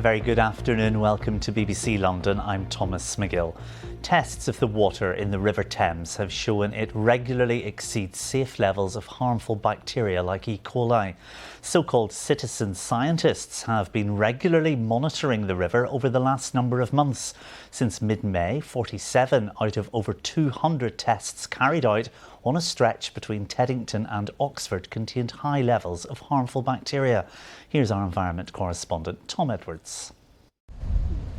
very good afternoon. Welcome to BBC London. I'm Thomas Magill. Tests of the water in the River Thames have shown it regularly exceeds safe levels of harmful bacteria like E. coli. So-called citizen scientists have been regularly monitoring the river over the last number of months. Since mid-May, 47 out of over 200 tests carried out on a stretch between Teddington and Oxford contained high levels of harmful bacteria. Here's our environment correspondent, Tom Edwards.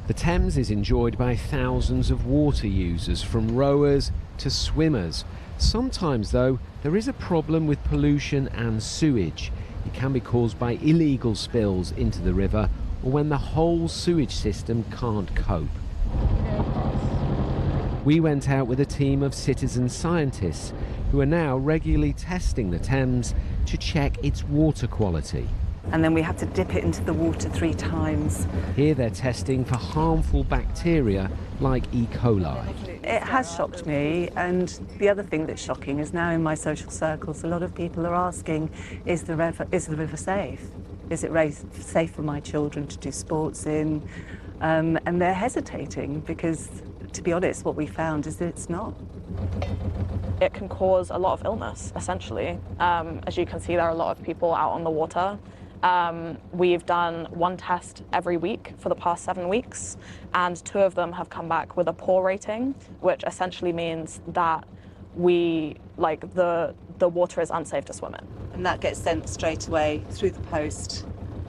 The Thames is enjoyed by thousands of water users, from rowers to swimmers. Sometimes, though, there is a problem with pollution and sewage. It can be caused by illegal spills into the river or when the whole sewage system can't cope. We went out with a team of citizen scientists who are now regularly testing the Thames to check its water quality. And then we have to dip it into the water 3 times. Here they're testing for harmful bacteria like E. coli. It has shocked me, and the other thing that's shocking is now in my social circles, a lot of people are asking, is the river safe? Is it safe for my children to do sports in? And they're hesitating because, to be honest, what we found is that it's not. It can cause a lot of illness, essentially. As you can see, there are a lot of people out on the water. We've done 1 test every week for the past 7 weeks, and 2 of them have come back with a poor rating, which essentially means that the water is unsafe to swim in. And that gets sent straight away through the post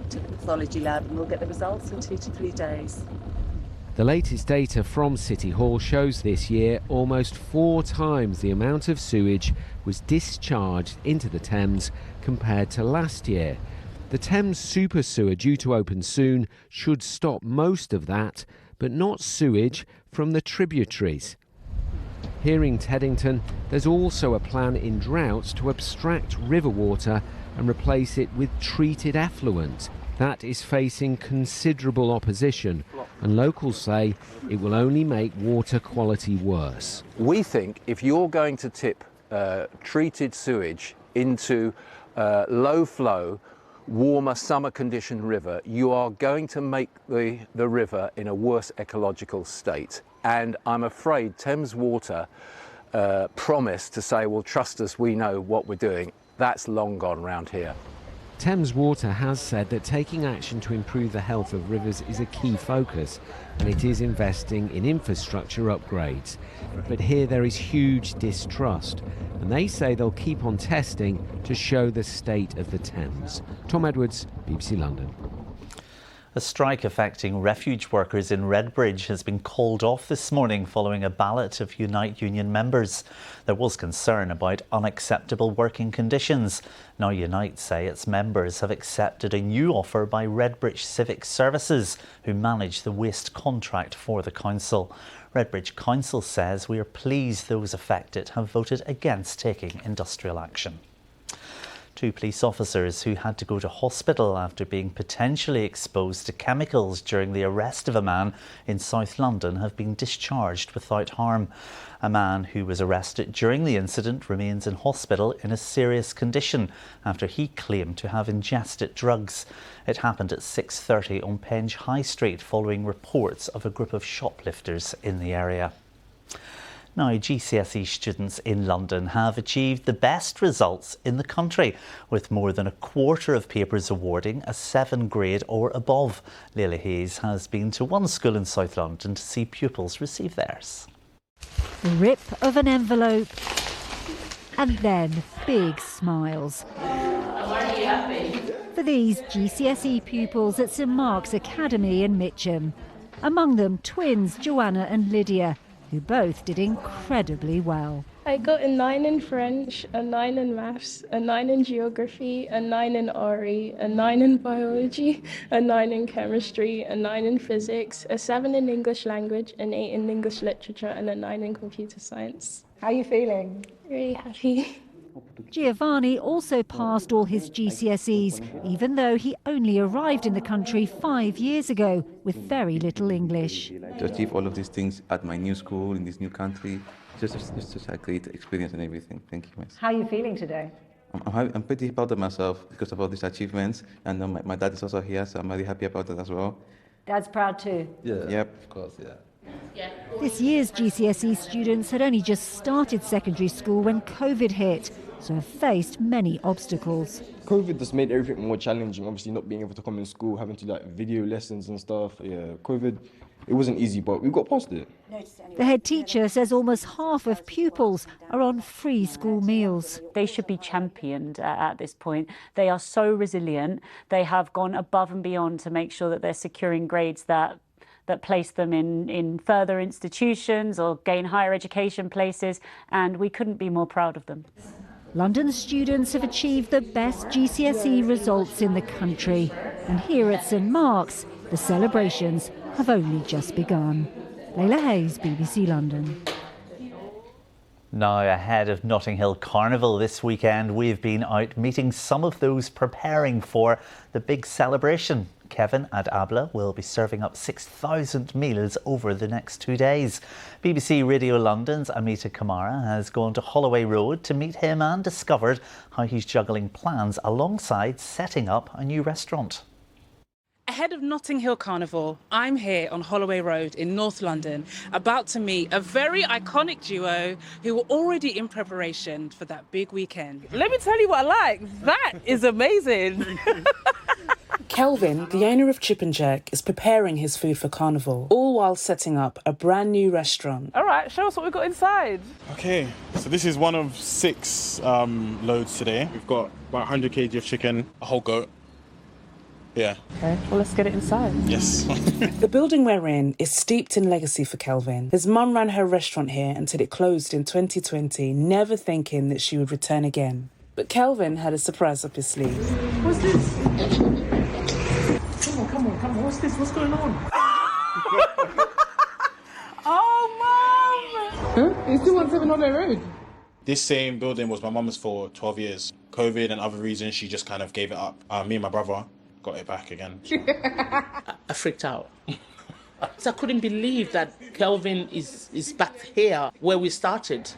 to the pathology lab, and we'll get the results in 2 to 3 days. The latest data from City Hall shows this year almost 4 times the amount of sewage was discharged into the Thames compared to last year. The Thames super sewer, due to open soon, should stop most of that, but not sewage from the tributaries. Here in Teddington, there's also a plan in droughts to abstract river water and replace it with treated effluent. That is facing considerable opposition, and locals say it will only make water quality worse. We think if you're going to tip treated sewage into low flow, warmer summer condition river, you are going to make the river in a worse ecological state. And I'm afraid Thames Water promised to say, well, trust us, we know what we're doing. That's long gone round here. Thames Water has said that taking action to improve the health of rivers is a key focus, and it is investing in infrastructure upgrades. But here there is huge distrust, and they say they'll keep on testing to show the state of the Thames. Tom Edwards, BBC London. A strike affecting refuge workers in Redbridge has been called off this morning following a ballot of Unite Union members. There was concern about unacceptable working conditions. Now Unite say its members have accepted a new offer by Redbridge Civic Services, who manage the waste contract for the council. Redbridge Council says we are pleased those affected have voted against taking industrial action. 2 police officers who had to go to hospital after being potentially exposed to chemicals during the arrest of a man in South London have been discharged without harm. A man who was arrested during the incident remains in hospital in a serious condition after he claimed to have ingested drugs. It happened at 6:30 on Penge High Street following reports of a group of shoplifters in the area. Now, GCSE students in London have achieved the best results in the country, with more than a quarter of papers awarding a 7 grade or above. Leila Hayes has been to one school in South London to see pupils receive theirs. The rip of an envelope and then big smiles. For these GCSE pupils at St Mark's Academy in Mitcham. Among them twins Joanna and Lydia, who both did incredibly well. I got a 9 in French, a 9 in maths, a 9 in geography, a 9 in RE, a 9 in biology, a 9 in chemistry, a 9 in physics, a 7 in English language, an 8 in English literature, and a 9 in computer science. How are you feeling? Really happy. Giovanni also passed all his GCSEs, even though he only arrived in the country 5 years ago with very little English. To achieve all of these things at my new school, in this new country, just a great experience and everything. Thank you, miss. How are you feeling today? I'm pretty proud of myself because of all these achievements, and my dad is also here, so I'm very happy about that as well. Dad's proud too. Yeah. Yep. Of course, yeah. This year's GCSE students had only just started secondary school when COVID hit, so have faced many obstacles. COVID just made everything more challenging, obviously not being able to come in school, having to like video lessons and stuff. Yeah, COVID, it wasn't easy, but we got past it. The head teacher says almost half of pupils are on free school meals. They should be championed at this point. They are so resilient. They have gone above and beyond to make sure that they're securing grades that place them in further institutions or gain higher education places, and we couldn't be more proud of them. London students have achieved the best GCSE results in the country, and here at St Mark's, the celebrations have only just begun. Layla Hayes, BBC London. Now, ahead of Notting Hill Carnival this weekend, we've been out meeting some of those preparing for the big celebration. Kevin and Abla will be serving up 6,000 meals over the next 2 days. BBC Radio London's Amita Kamara has gone to Holloway Road to meet him and discovered how he's juggling plans alongside setting up a new restaurant. Ahead of Notting Hill Carnival, I'm here on Holloway Road in North London, about to meet a very iconic duo who were already in preparation for that big weekend. Let me tell you what I like. That is amazing. Kelvin, the owner of Chip and Jack, is preparing his food for Carnival, all while setting up a brand new restaurant. All right, show us what we've got inside. Okay, so this is one of 6 loads today. We've got about 100 kg of chicken, a whole goat. Yeah. Okay, well, let's get it inside. Yes. The building we're in is steeped in legacy for Kelvin. His mum ran her restaurant here until it closed in 2020, never thinking that she would return again. But Kelvin had a surprise up his sleeve. What's this? Come on. What's this? What's going on? Oh, Mum! Huh? You still want 7 Holloway Road? This same building was my mum's for 12 years. COVID and other reasons, she just kind of gave it up. Me and my brother got it back again. I freaked out. So I couldn't believe that Kelvin is back here where we started.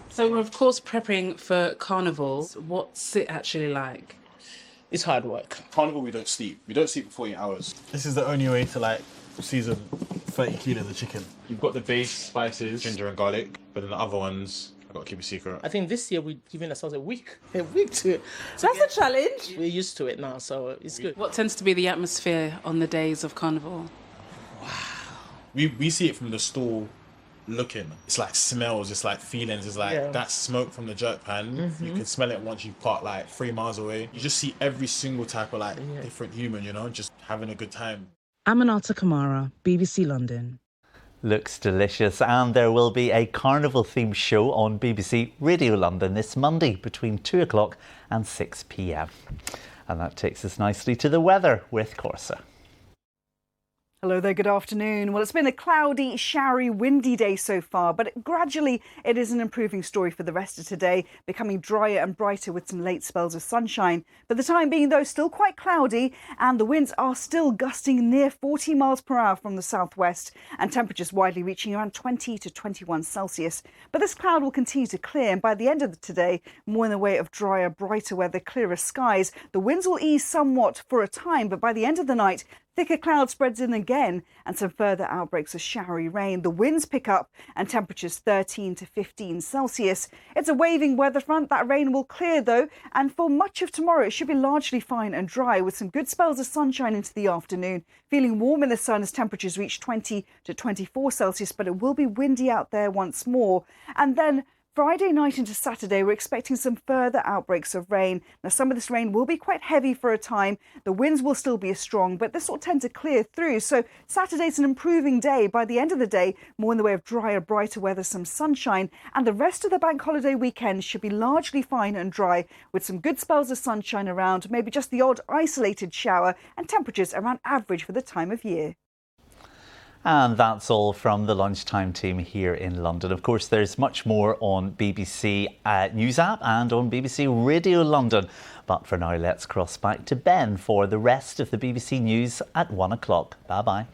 So we're of course prepping for Carnival. What's it actually like? It's hard work. Carnival, we don't sleep. We don't sleep for 48 hours. This is the only way to like season 30 kilos of chicken. You've got the base spices, ginger and garlic, but then the other ones, I've got to keep a secret. I think this year we're giving ourselves a week to That's a challenge. We're used to it now, so it's good. What tends to be the atmosphere on the days of Carnival? We see it from the stall looking. It's like smells, it's like feelings, it's like that smoke from the jerk pan. You can smell it once you park like 3 miles away. You just see every single type of like different human, you know, just having a good time. Aminata Kamara, BBC London. Looks delicious, and there will be a carnival themed show on BBC Radio London this Monday between 2 o'clock and 6 p.m. And that takes us nicely to the weather with Corsa. Hello there, good afternoon. Well, it's been a cloudy, showery, windy day so far, but gradually it is an improving story for the rest of today, becoming drier and brighter with some late spells of sunshine. For the time being, though, still quite cloudy, and the winds are still gusting near 40 miles per hour from the southwest, and temperatures widely reaching around 20 to 21 Celsius. But this cloud will continue to clear, and by the end of today, more in the way of drier, brighter weather, clearer skies. The winds will ease somewhat for a time, but by the end of the night, thicker cloud spreads in again and some further outbreaks of showery rain. The winds pick up and temperatures 13 to 15 Celsius. It's a waving weather front. That rain will clear though, and for much of tomorrow it should be largely fine and dry with some good spells of sunshine into the afternoon. Feeling warm in the sun as temperatures reach 20 to 24 Celsius, but it will be windy out there once more. And then Friday night into Saturday, we're expecting some further outbreaks of rain. Now, some of this rain will be quite heavy for a time. The winds will still be strong, but this will tend to clear through. So Saturday's an improving day. By the end of the day, more in the way of drier, brighter weather, some sunshine. And the rest of the bank holiday weekend should be largely fine and dry with some good spells of sunshine around, maybe just the odd isolated shower, and temperatures around average for the time of year. And that's all from the lunchtime team here in London. Of course, there's much more on BBC News app and on BBC Radio London. But for now, let's cross back to Ben for the rest of the BBC News at 1 o'clock. Bye-bye.